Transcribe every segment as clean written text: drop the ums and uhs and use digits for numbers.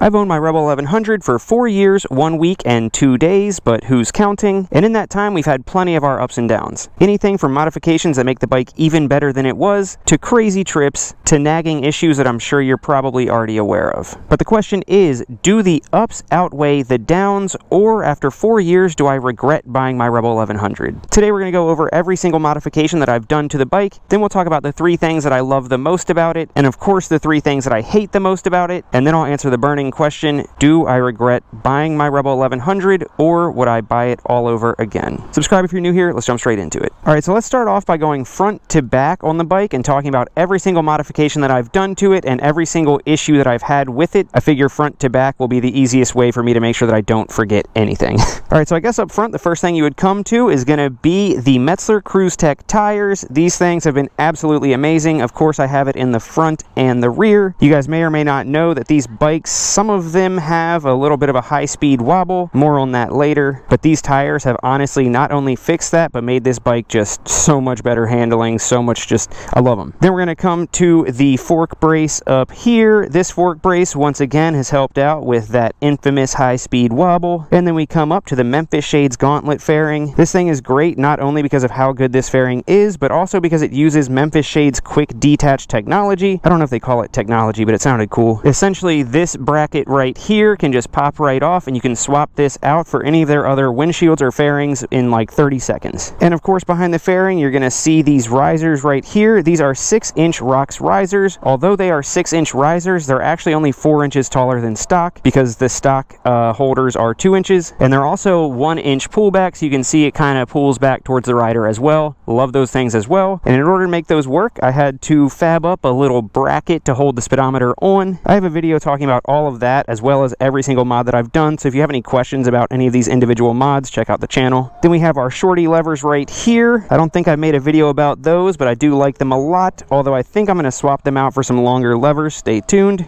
I've owned my Rebel 1100 for 4 years, 1 week, and 2 days, but who's counting? And in that time, we've had plenty of our ups and downs. Anything from modifications that make the bike even better than it was, to crazy trips, to nagging issues that I'm sure you're probably already aware of. But the question is, do the ups outweigh the downs, or after 4 years, do I regret buying my Rebel 1100? Today we're going to go over every single modification that I've done to the bike, then we'll talk about the 3 things that I love the most about it, and of course the 3 things that I hate the most about it, and then I'll answer the burning question, do I regret buying my Rebel 1100, or would I buy it all over again? Subscribe if you're new here, let's jump straight into it. Alright, so let's start off by going front to back on the bike and talking about every single modification that I've done to it and every single issue that I've had with it. I figure front to back will be the easiest way for me to make sure that I don't forget anything. Alright, so I guess up front, the first thing you would come to is going to be the Metzeler Cruise Tech tires. These things have been absolutely amazing. Of course, I have it in the front and the rear. You guys may or may not know that these bikes, some of them have a little bit of a high-speed wobble. More on that later. But these tires have honestly not only fixed that, but made this bike just so much better handling, so much just, I love them. Then we're going to come to the fork brace up here. This fork brace, once again, has helped out with that infamous high-speed wobble. And then we come up to the Memphis Shades Gauntlet fairing. This thing is great, not only because of how good this fairing is, but also because it uses Memphis Shades quick detach technology. I don't know if they call it technology, but it sounded cool. Essentially, this bracket right here can just pop right off, and you can swap this out for any of their other windshields or fairings in like 30 seconds. And of course, behind the fairing, you're going to see these risers right here. These are 6-inch ROX risers. Although they are 6-inch risers, they're actually only 4 inches taller than stock because the stock holders are 2 inches. And they're also 1-inch pullbacks. You can see it kind of pulls back towards the rider as well. Love those things as well. And in order to make those work, I had to fab up a little bracket to hold the speedometer on. I have a video talking about all of that as well as every single mod that I've done. So if you have any questions about any of these individual mods, check out the channel. Then we have our shorty levers right here. I don't think I've made a video about those, but I do like them a lot. Although I think I'm going to swap them out for some longer levers. Stay tuned.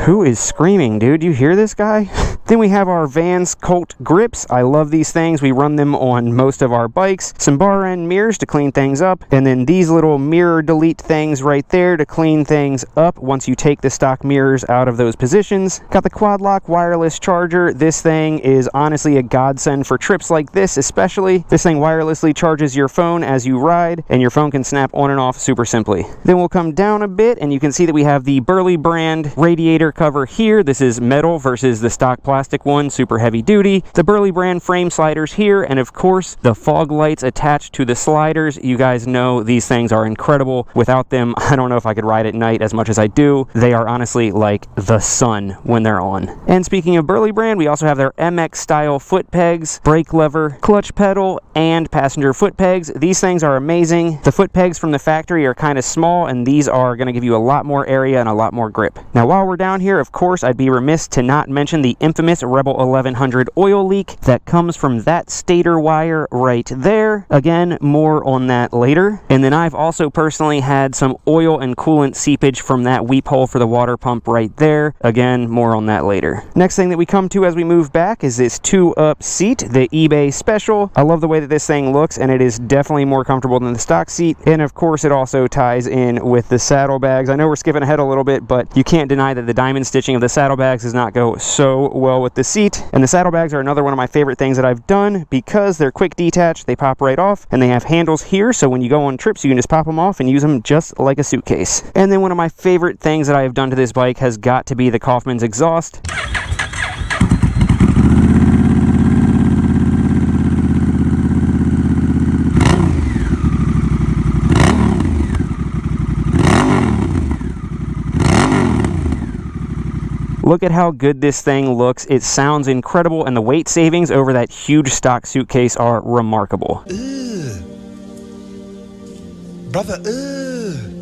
Who is screaming, dude? You hear this guy? Then we have our Vans Colt grips. I love these things. We run them on most of our bikes. Some bar end mirrors to clean things up. And then these little mirror delete things right there to clean things up once you take the stock mirrors out of those positions. Got the quad lock wireless charger. This thing is honestly a godsend for trips like this especially. This thing wirelessly charges your phone as you ride, and your phone can snap on and off super simply. Then we'll come down a bit, and you can see that we have the Burley brand radiator cover here. This is metal versus the stock plastic one, super heavy duty. The Burley brand frame sliders here, and of course the fog lights attached to the sliders. You guys know these things are incredible. Without them, I don't know if I could ride at night as much as I do. They are honestly like the sun when they're on. And speaking of Burley brand, we also have their MX style foot pegs, brake lever, clutch pedal, and passenger foot pegs. These things are amazing. The foot pegs from the factory are kind of small, and these are going to give you a lot more area and a lot more grip. Now while we're down here, of course, I'd be remiss to not mention the infamous Rebel 1100 oil leak that comes from that stator wire right there. Again, more on that later. And then I've also personally had some oil and coolant seepage from that weep hole for the water pump right there. Again, more on that later. Next thing that we come to as we move back is this 2-up seat, the eBay Special. I love the way that this thing looks, and it is definitely more comfortable than the stock seat. And of course, it also ties in with the saddlebags. I know we're skipping ahead a little bit, but you can't deny that the diamond stitching of the saddlebags does not go so well with the seat. And the saddlebags are another one of my favorite things that I've done because they're quick detach, they pop right off, and they have handles here, so when you go on trips you can just pop them off and use them just like a suitcase. And then one of my favorite things that I have done to this bike has got to be the Kaufman's exhaust. Look at how good this thing looks. It sounds incredible, and the weight savings over that huge stock suitcase are remarkable. Brother,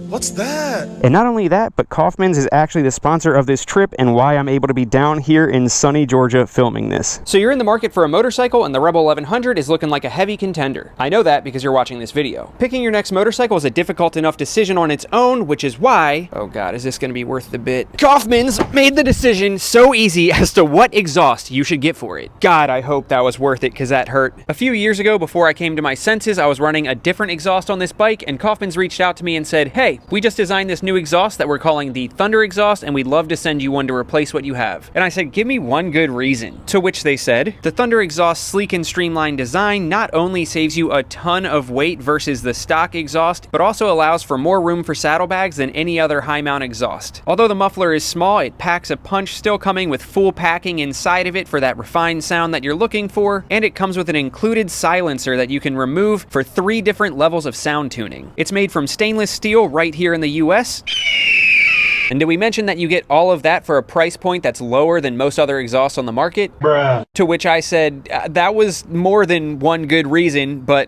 what's that? And not only that, but Kaufman's is actually the sponsor of this trip and why I'm able to be down here in sunny Georgia filming this. So you're in the market for a motorcycle, and the Rebel 1100 is looking like a heavy contender. I know that because you're watching this video. Picking your next motorcycle is a difficult enough decision on its own, which is why, oh god, is this going to be worth the bit? Kaufman's made the decision so easy as to what exhaust you should get for it. God, I hope that was worth it, because that hurt. A few years ago, before I came to my senses, I was running a different exhaust on this bike, and Kaufman's reached out to me and said, hey, hey, we just designed this new exhaust that we're calling the Thunder exhaust, and we'd love to send you one to replace what you have. And I said, give me one good reason. To which they said, the Thunder exhaust's sleek and streamlined design not only saves you a ton of weight versus the stock exhaust, but also allows for more room for saddlebags than any other high mount exhaust. Although the muffler is small, it packs a punch, still coming with full packing inside of it for that refined sound that you're looking for, and it comes with an included silencer that you can remove for 3 different levels of sound tuning. It's made from stainless steel right here in the US. And did we mention that you get all of that for a price point that's lower than most other exhausts on the market? Bruh. To which I said, that was more than one good reason, but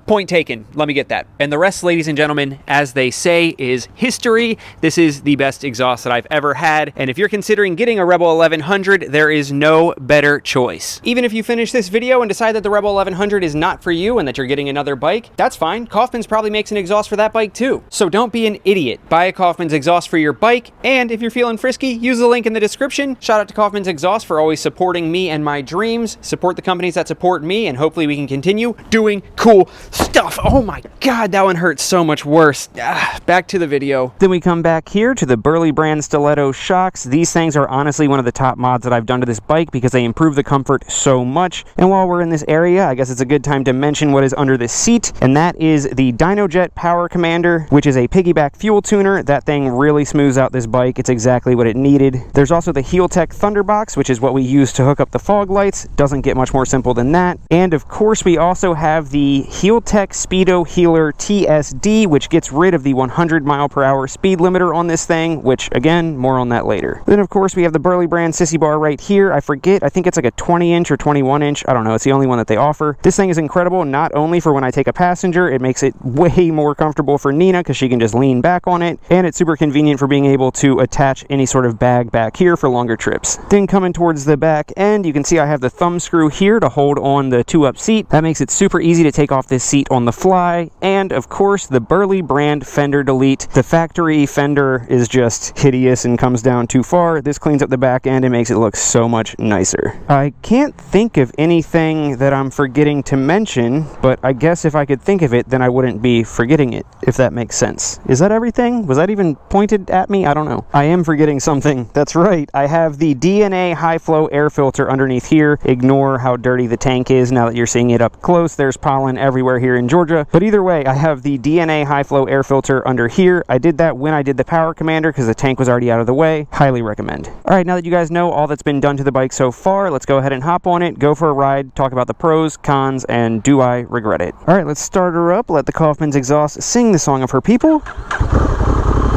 point taken. Let me get that. And the rest, ladies and gentlemen, as they say, is history. This is the best exhaust that I've ever had. And if you're considering getting a Rebel 1100, there is no better choice. Even if you finish this video and decide that the Rebel 1100 is not for you and that you're getting another bike, that's fine. Kaufman's probably makes an exhaust for that bike too. So don't be an idiot. Buy a Kaufman's exhaust for your bike. And if you're feeling frisky, use the link in the description. Shout out to Kaufman's Exhaust for always supporting me and my dreams. Support the companies that support me, and hopefully we can continue doing cool stuff. Oh my God, that one hurts so much worse. Back to the video. Then we come back here to the Burley brand stiletto shocks. These things are honestly one of the top mods that I've done to this bike because they improve the comfort so much. And while we're in this area, I guess it's a good time to mention what is under the seat, and that is the DynoJet Power Commander, which is a piggyback fuel tuner. That thing really smooths out this bike. It's exactly what it needed. There's also the Heeltech Thunderbox, which is what we use to hook up the fog lights. Doesn't get much more simple than that. And of course, we also have the Heeltech Speedo Healer TSD, which gets rid of the 100 mile/hour speed limiter on this thing, which again, more on that later. Then of course, we have the Burley brand sissy bar right here. I forget, I think it's like a 20-inch or 21-inch. I don't know, it's the only one that they offer. This thing is incredible, not only for when I take a passenger, it makes it way more comfortable for Nina because she can just lean back on it, and it's super convenient for being able to attach any sort of bag back here for longer trips. Then coming towards the back end, you can see I have the thumb screw here to hold on the 2-up seat. That makes it super easy to take off this seat on the fly. And of course, the Burley brand fender delete. The factory fender is just hideous and comes down too far. This cleans up the back end and makes it look so much nicer. I can't think of anything that I'm forgetting to mention, but I guess if I could think of it, then I wouldn't be forgetting it, if that makes sense. Is that everything? Was that even pointed at me? I don't know. I am forgetting something. That's right. I have the DNA high flow air filter underneath here. Ignore how dirty the tank is now that you're seeing it up close. There's pollen everywhere here in Georgia. But either way, I have the DNA high flow air filter under here. I did that when I did the Power Commander because the tank was already out of the way. Highly recommend. All right, now that you guys know all that's been done to the bike so far, let's go ahead and hop on it, go for a ride, talk about the pros, cons, and do I regret it? All right, let's start her up. Let the Kaufman's exhaust sing the song of her people.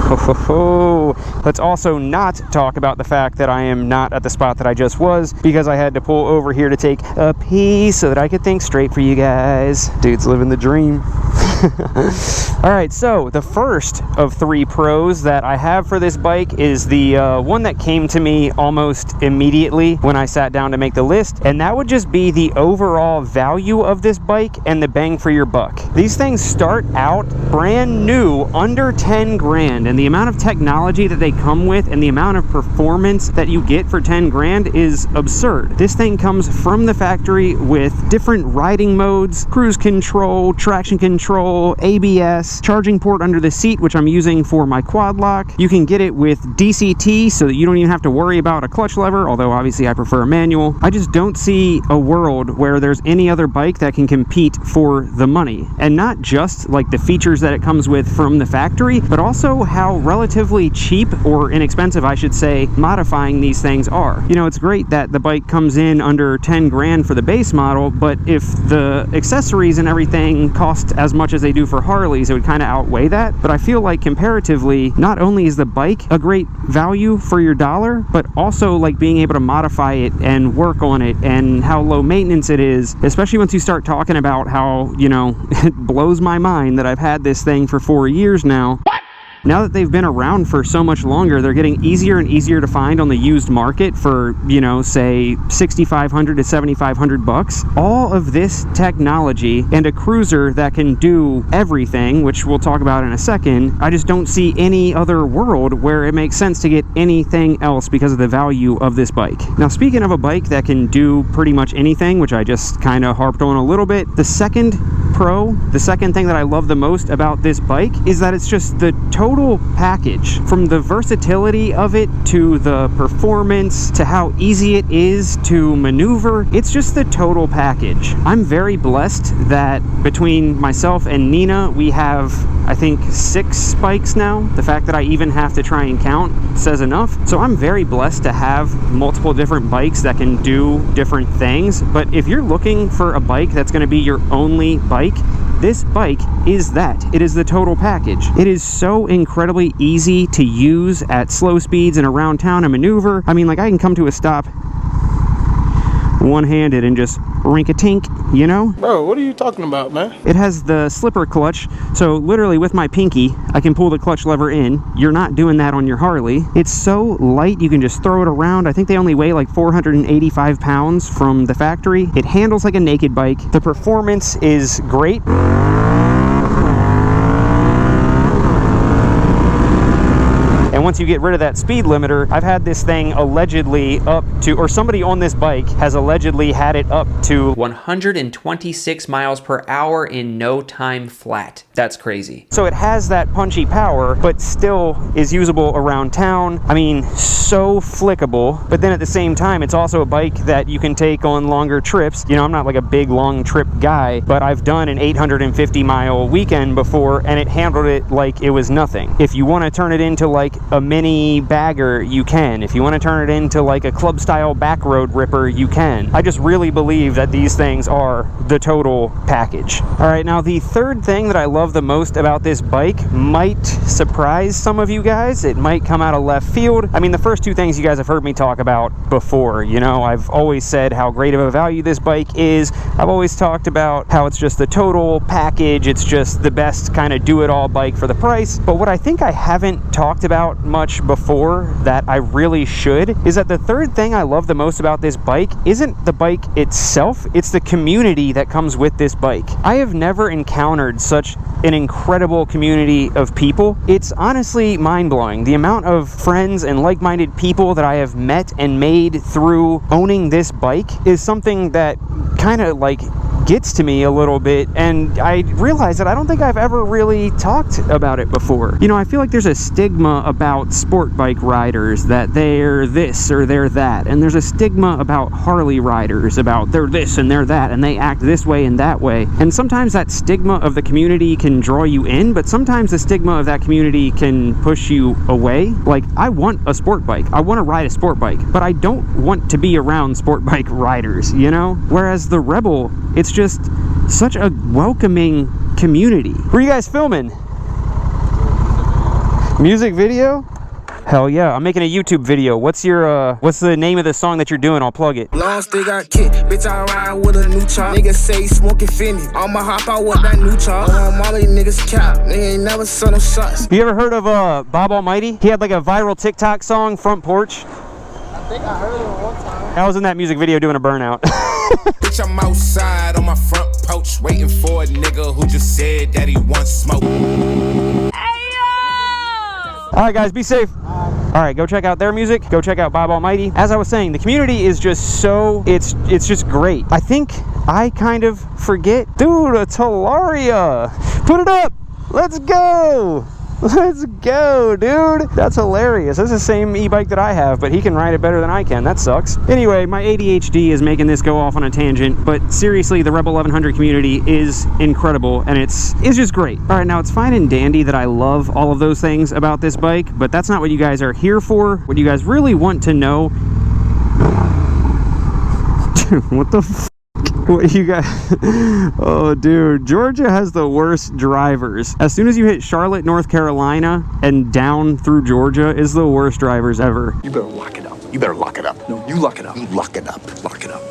Ho, ho, ho. Let's also not talk about the fact that I am not at the spot that I just was because I had to pull over here to take a pee so that I could think straight for you guys. Dude's living the dream. Alright, so the first of 3 pros that I have for this bike is the one that came to me almost immediately when I sat down to make the list, and that would just be the overall value of this bike and the bang for your buck. These things start out brand new under 10 grand, and the amount of technology that they come with and the amount of performance that you get for 10 grand is absurd. This thing comes from the factory with different riding modes, cruise control, traction control, ABS, charging port under the seat, which I'm using for my quad lock. You can get it with DCT so that you don't even have to worry about a clutch lever, although obviously I prefer a manual. I just don't see a world where there's any other bike that can compete for the money. And not just like the features that it comes with from the factory, but also how relatively cheap, or inexpensive I should say, modifying these things are. You know, it's great that the bike comes in under 10 grand for the base model, but if the accessories and everything cost as much as they do for Harleys, it would kind of outweigh that. But I feel like comparatively, not only is the bike a great value for your dollar, but also like being able to modify it and work on it and how low maintenance it is, especially once you start talking about how, you know, it blows my mind that I've had this thing for 4 years now. Now that they've been around for so much longer, they're getting easier and easier to find on the used market for, you know, say $6,500 to $7,500. All of this technology and a cruiser that can do everything, which we'll talk about in a second, I just don't see any other world where it makes sense to get anything else because of the value of this bike. Now, speaking of a bike that can do pretty much anything, which I just kind of harped on a little bit, the second pro, the second thing that I love the most about this bike is that it's just the total package. From the versatility of it to the performance to how easy it is to maneuver, it's just the total package. I'm very blessed that between myself and Nina, we have, I think, 6 bikes now. The fact that I even have to try and count says enough. So I'm very blessed to have multiple different bikes that can do different things. But if you're looking for a bike that's going to be your only bike, this bike is that. It is the total package. It is so incredibly easy to use at slow speeds and around town and maneuver. I mean, like, I can come to a stop one-handed and just rink-a-tink, you know? Bro, what are you talking about, man? It has the slipper clutch, so literally with my pinky, I can pull the clutch lever in. You're not doing that on your Harley. It's so light, you can just throw it around. I think they only weigh like 485 pounds from the factory. It handles like a naked bike. The performance is great. And once you get rid of that speed limiter, I've had this thing allegedly up to, or somebody on this bike has allegedly had it up to 126 miles per hour in no time flat. That's crazy. So it has that punchy power, but still is usable around town. I mean, so flickable. But then at the same time, it's also a bike that you can take on longer trips. You know, I'm not like a big long trip guy, but I've done an 850-mile weekend before, and it handled it like it was nothing. If you want to turn it into like a mini bagger, you can. If you want to turn it into like a club style back road ripper, you can. I just really believe that these things are the total package. All right, now the third thing that I love the most about this bike might surprise some of you guys. It might come out of left field. I mean, the first two things you guys have heard me talk about before. You know, I've always said how great of a value this bike is. I've always talked about how it's just the total package. It's just the best kind of do-it-all bike for the price. But what I think I haven't talked about much before that I really should is that the third thing I love the most about this bike isn't the bike itself, it's the community that comes with this bike. I have never encountered such an incredible community of people. It's honestly mind-blowing. The amount of friends and like-minded people that I have met and made through owning this bike is something that kind of like gets to me a little bit, and I realize that I don't think I've ever really talked about it before. You know, I feel like there's a stigma about sport bike riders that they're this or they're that, and there's a stigma about Harley riders about they're this and they're that, and they act this way and that way. And sometimes that stigma of the community can draw you in, but sometimes the stigma of that community can push you away. Like, I want a sport bike. I want to ride a sport bike, but I don't want to be around sport bike riders, you know? Whereas the Rebel, it's just such a welcoming community. Where are you guys filming? Music video? Hell yeah, I'm making a YouTube video. What's the name of the song that you're doing? I'll plug it. Long still got kicked, bitch, I ride with a new chop. Niggas say smoking Finny. I'ma hop out with that new chop. All these niggas cap. Nigga ain't never saw no shots. You ever heard of Bob Almighty? He had like a viral TikTok song, Front Porch. I think I heard it one time. I was in that music video doing a burnout. Bitch, I'm outside on my front porch waiting for a nigga who just said that he wants smoke. All right, guys, be safe. All right, go check out their music. Go check out Bob Almighty. As I was saying, the community is just so, it's just great. I think I kind of forget. Dude, a Talaria. Put it up. Let's go. Let's go, dude. That's hilarious. That's the same e-bike that I have, but he can ride it better than I can. That sucks. Anyway, my ADHD is making this go off on a tangent, but seriously, the Rebel 1100 community is incredible, and it's just great. All right, now it's fine and dandy that I love all of those things about this bike, but that's not what you guys are here for. What you guys really want to know... What the f***? What you got? Oh, dude, Georgia has the worst drivers. As soon as you hit Charlotte, North Carolina, and down through Georgia is the worst drivers ever. You better lock it up. You better lock it up. No, you lock it up. You lock it up. Lock it up.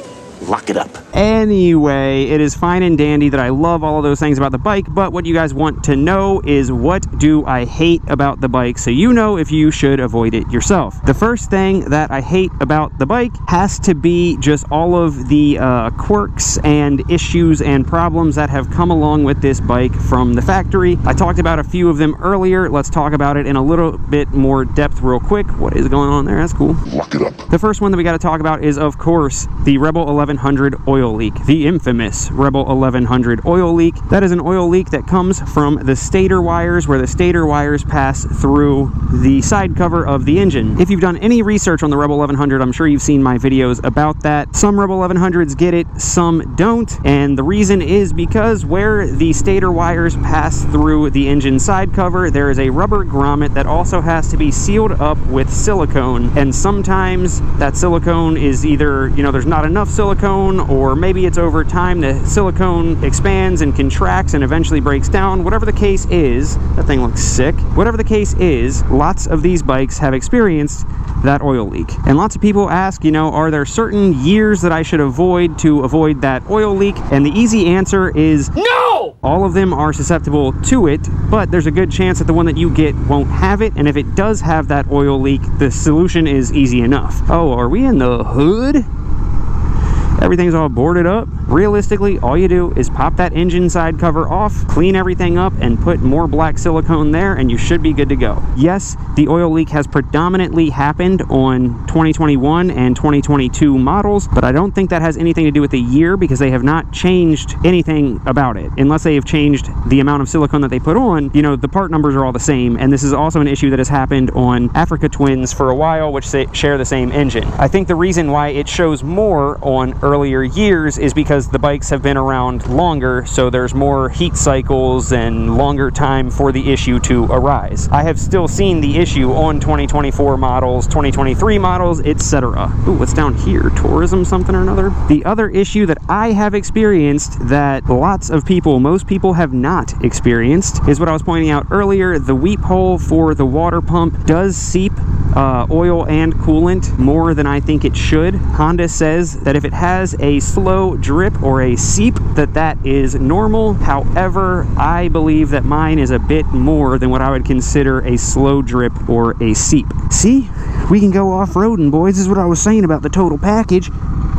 Lock it up. Anyway, it is fine and dandy that I love all of those things about the bike, but what you guys want to know is what do I hate about the bike, so you know if you should avoid it yourself. The first thing that I hate about the bike has to be just all of the quirks and issues and problems that have come along with this bike from the factory. I talked about a few of them earlier. Let's talk about it in a little bit more depth real quick. What is going on there? That's cool. Lock it up. The first one that we got to talk about is, of course, the Rebel 1100 1100 oil leak, the infamous Rebel 1100 oil leak. That is an oil leak that comes from the stator wires, where the stator wires pass through the side cover of the engine. If you've done any research on the Rebel 1100, I'm sure you've seen my videos about that. Some Rebel 1100s get it, some don't, and the reason is because where the stator wires pass through the engine side cover, there is a rubber grommet that also has to be sealed up with silicone, and sometimes that silicone is either, you know, there's not enough silicone, or maybe it's over time the silicone expands and contracts and eventually breaks down. Whatever the case is, that thing looks sick. Whatever the case is, lots of these bikes have experienced that oil leak. And lots of people ask, you know, are there certain years that I should avoid to avoid that oil leak? And the easy answer is no! All of them are susceptible to it, but there's a good chance that the one that you get won't have it, and if it does have that oil leak, the solution is easy enough. Oh, are we in the hood? Everything's all boarded up. Realistically, all you do is pop that engine side cover off, clean everything up, and put more black silicone there, and you should be good to go. Yes, the oil leak has predominantly happened on 2021 and 2022 models, but I don't think that has anything to do with the year, because they have not changed anything about it. Unless they have changed the amount of silicone that they put on, you know, the part numbers are all the same, and this is also an issue that has happened on Africa Twins for a while, which share the same engine. I think the reason why it shows more on earlier years is because the bikes have been around longer, so there's more heat cycles and longer time for the issue to arise. I have still seen the issue on 2024 models, 2023 models, etc. Ooh, what's down here? Tourism something or another? The other issue that I have experienced that lots of people, most people have not experienced, is what I was pointing out earlier. The weep hole for the water pump does seep oil and coolant more than I think it should. Honda says that if it has a slow drip or a seep, that is normal. However, I believe that mine is a bit more than what I would consider a slow drip or a seep. See? We can go off-roading, boys. This is what I was saying about the total package.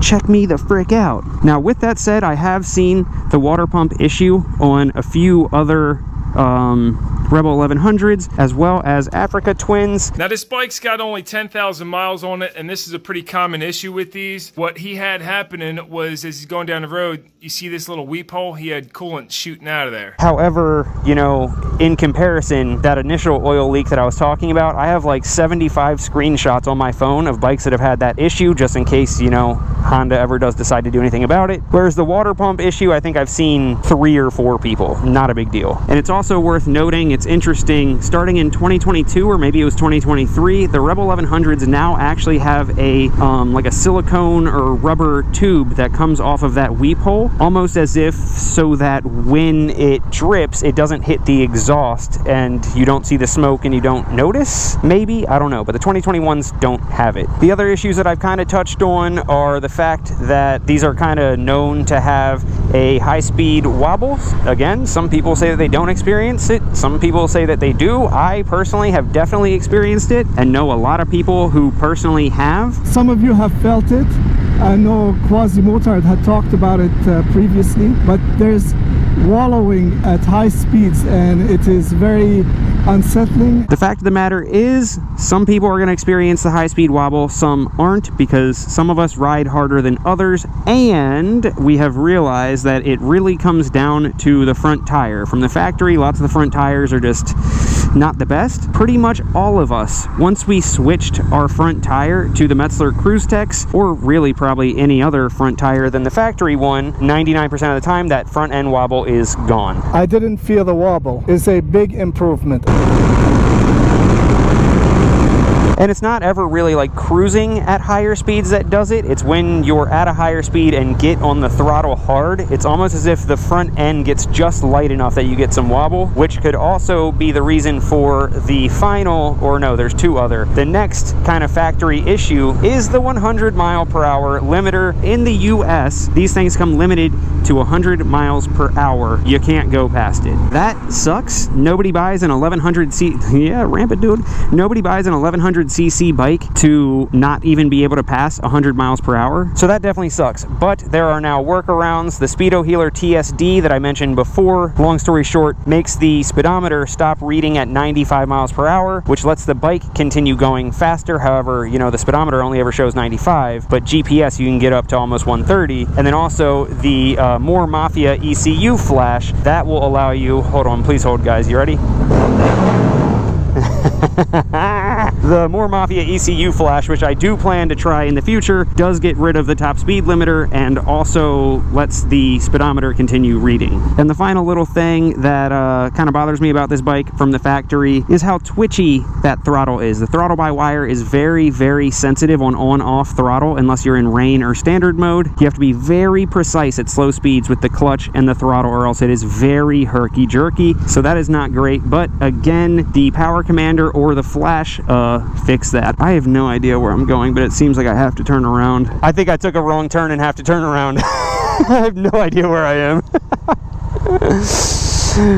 Check me the frick out. Now, with that said, I have seen the water pump issue on a few other Rebel 1100s, as well as Africa Twins. Now, this bike's got only 10,000 miles on it, and this is a pretty common issue with these. What he had happening was, as he's going down the road, you see this little weep hole? He had coolant shooting out of there. However, you know, in comparison, that initial oil leak that I was talking about, I have like 75 screenshots on my phone of bikes that have had that issue, just in case, you know, Honda ever does decide to do anything about it. Whereas the water pump issue, I think I've seen 3 or 4 people. Not a big deal. And it's also worth noting, it's interesting, starting in 2022, or maybe it was 2023, the Rebel 1100s now actually have a like a silicone or rubber tube that comes off of that weep hole, almost as if so that when it drips, it doesn't hit the exhaust and you don't see the smoke and you don't notice. Maybe, I don't know, but the 2021s don't have it. The other issues that I've kind of touched on are the fact that these are kind of known to have a high-speed wobble. Again, some people say that they don't experience it, some people say that they do. I personally have definitely experienced it and know a lot of people who personally have. Some of you have felt it. I know Quasi Motard had talked about it previously, but there's wallowing at high speeds and it is very unsettling. The fact of the matter is, some people are going to experience the high-speed wobble, some aren't, because some of us ride harder than others, and we have realized that it really comes down to the front tire. From the factory, lots of the front tires are just not the best. Pretty much all of us, once we switched our front tire to the Metzler Cruise Techs, or really probably any other front tire than the factory one, 99% of the time that front end wobble is gone. I didn't feel the wobble. It's a big improvement. And it's not ever really like cruising at higher speeds that does it. It's when you're at a higher speed and get on the throttle hard, it's almost as if the front end gets just light enough that you get some wobble, which could also be the reason for the final, or no, there's 2 other. The next kind of factory issue is the 100 mile per hour limiter. In the US, these things come limited to 100 miles per hour. You can't go past it. That sucks. Nobody buys an 1100 seat. Yeah, ramp it, dude. Nobody buys an 1100 1100cc bike to not even be able to pass 100 miles per hour. So that definitely sucks. But there are now workarounds. The Speedo Healer TSD that I mentioned before, long story short, makes the speedometer stop reading at 95 miles per hour, which lets the bike continue going faster. However, you know, the speedometer only ever shows 95, but GPS you can get up to almost 130. And then also the More Mafia ECU flash, that will allow you, hold on, please hold guys, you ready? The More Mafia ECU flash, which I do plan to try in the future, does get rid of the top speed limiter and also lets the speedometer continue reading. And the final little thing that kind of bothers me about this bike from the factory is how twitchy that throttle is. The throttle by wire is very, very sensitive on-off throttle unless you're in rain or standard mode. You have to be very precise at slow speeds with the clutch and the throttle, or else it is very herky-jerky. So that is not great. But again, the Power Commander or the Flash fix that. I have no idea where I'm going, but it seems like I have to turn around. I think I took a wrong turn and have to turn around. I have no idea where I am.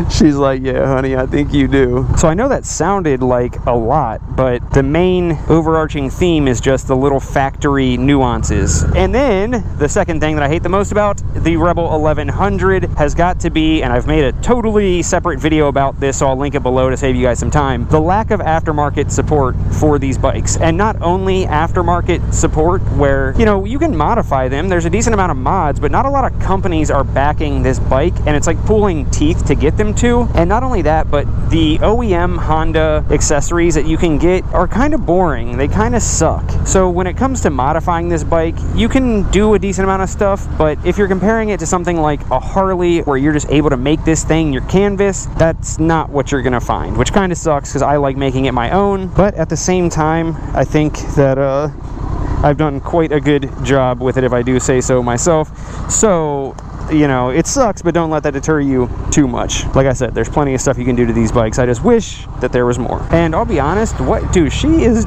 She's like, yeah, honey, I think you do. So I know that sounded like a lot, but the main overarching theme is just the little factory nuances. And then the second thing that I hate the most about the Rebel 1100 has got to be, and I've made a totally separate video about this, so I'll link it below to save you guys some time, the lack of aftermarket support for these bikes. And not only aftermarket support where, you know, you can modify them, there's a decent amount of mods, but not a lot of companies are backing this bike, and it's like pulling teeth to get them to. And not only that, but the OEM Honda accessories that you can get are kind of boring. They kind of suck. So when it comes to modifying this bike, you can do a decent amount of stuff, but if you're comparing it to something like a Harley where you're just able to make this thing your canvas, that's not what you're gonna find, which kind of sucks because I like making it my own. But at the same time, I think that I've done quite a good job with it, if I do say so myself. So, you know, it sucks, but don't let that deter you too much. Like I said, there's plenty of stuff you can do to these bikes. I just wish that there was more. And I'll be honest, what, dude, she is,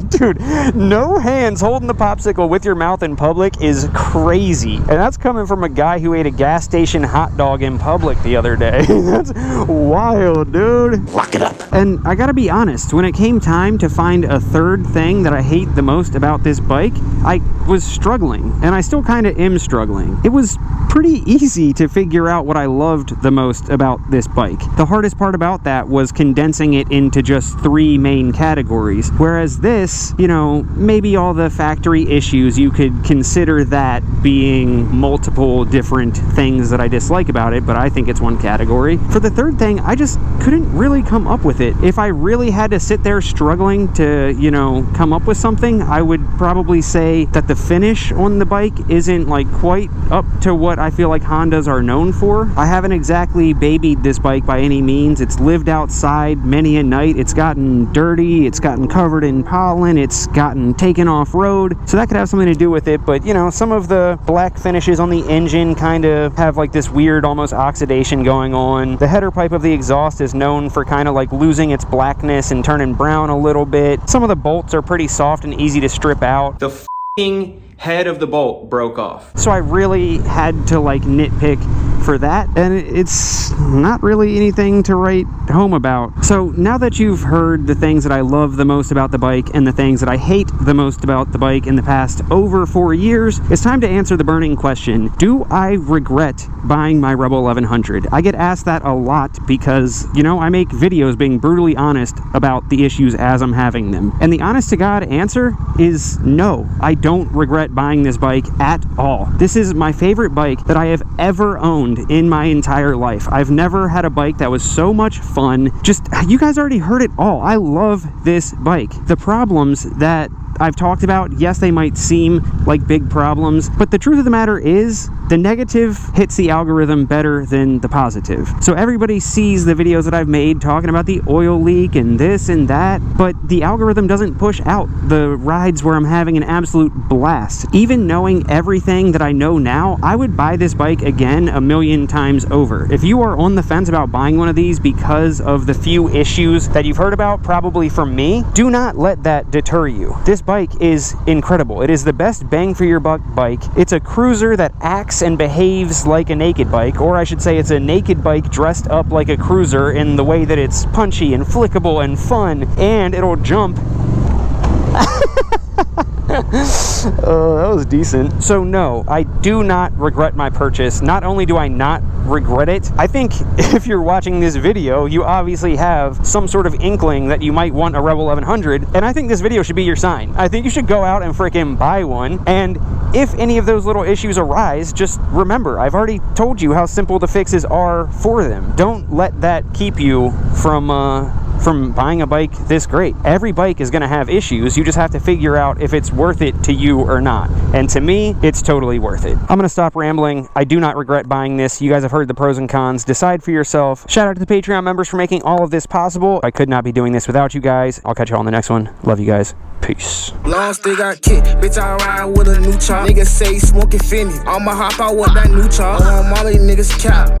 dude, no hands holding the popsicle with your mouth in public is crazy. And that's coming from a guy who ate a gas station hot dog in public the other day. That's wild, dude. Lock it up. And I gotta be honest, when it came time to find a third thing that I hate the most about this bike, I was struggling, and I still kind of am struggling. It was pretty easy to figure out what I loved the most about this bike. The hardest part about that was condensing it into just 3 main categories, whereas this, you know, maybe all the factory issues, you could consider that being multiple different things that I dislike about it, but I think it's one category. For the third thing, I just couldn't really come up with it. If I really had to sit there struggling to, you know, come up with something, I would probably say that the finish on the bike isn't like quite up to what I feel like Hondas are known for. I haven't exactly babied this bike by any means. It's lived outside many a night. It's gotten dirty. It's gotten covered in pollen. It's gotten taken off road. So that could have something to do with it. But, you know, some of the black finishes on the engine kind of have like this weird almost oxidation going on. The header pipe of the exhaust is known for kind of like losing its blackness and turning brown a little bit. Some of the bolts are pretty soft and easy to strip out. The f***ing head of the bolt broke off. So I really had to like nitpick for that, and it's not really anything to write home about. So now that you've heard the things that I love the most about the bike and the things that I hate the most about the bike in the past over 4 years, it's time to answer the burning question: do I regret buying my Rebel 1100? I get asked that a lot because, you know, I make videos being brutally honest about the issues as I'm having them. And the honest to God answer is no, I don't regret buying this bike at all. This is my favorite bike that I have ever owned in my entire life. I've never had a bike that was so much fun. Just, you guys already heard it all. I love this bike. The problems that I've talked about, yes, they might seem like big problems, but the truth of the matter is the negative hits the algorithm better than the positive. So everybody sees the videos that I've made talking about the oil leak and this and that, but the algorithm doesn't push out the rides where I'm having an absolute blast. Even knowing everything that I know now, I would buy this bike again a million times over. If you are on the fence about buying one of these because of the few issues that you've heard about, probably from me, do not let that deter you. This bike is incredible. It is the best bang for your buck bike. It's a cruiser that acts and behaves like a naked bike, or I should say it's a naked bike dressed up like a cruiser in the way that it's punchy and flickable and fun, and it'll jump Oh, that was decent. So no, I do not regret my purchase. Not only do I not regret it, I think if you're watching this video, you obviously have some sort of inkling that you might want a Rebel 1100, and I think this video should be your sign. I think you should go out and freaking buy one, and if any of those little issues arise, just remember, I've already told you how simple the fixes are for them. Don't let that keep you from buying a bike this great. Every bike is going to have issues. You just have to figure out if it's worth it to you or not. And to me, it's totally worth it. I'm going to stop rambling. I do not regret buying this. You guys have heard the pros and cons. Decide for yourself. Shout out to the Patreon members for making all of this possible. I could not be doing this without you guys. I'll catch you all on the next one. Love you guys. Peace. Long still got kicked, bitch, I ride with a new chop. Niggas say smoking Finny. I'ma hop out with that new chop. On Molly niggas cap.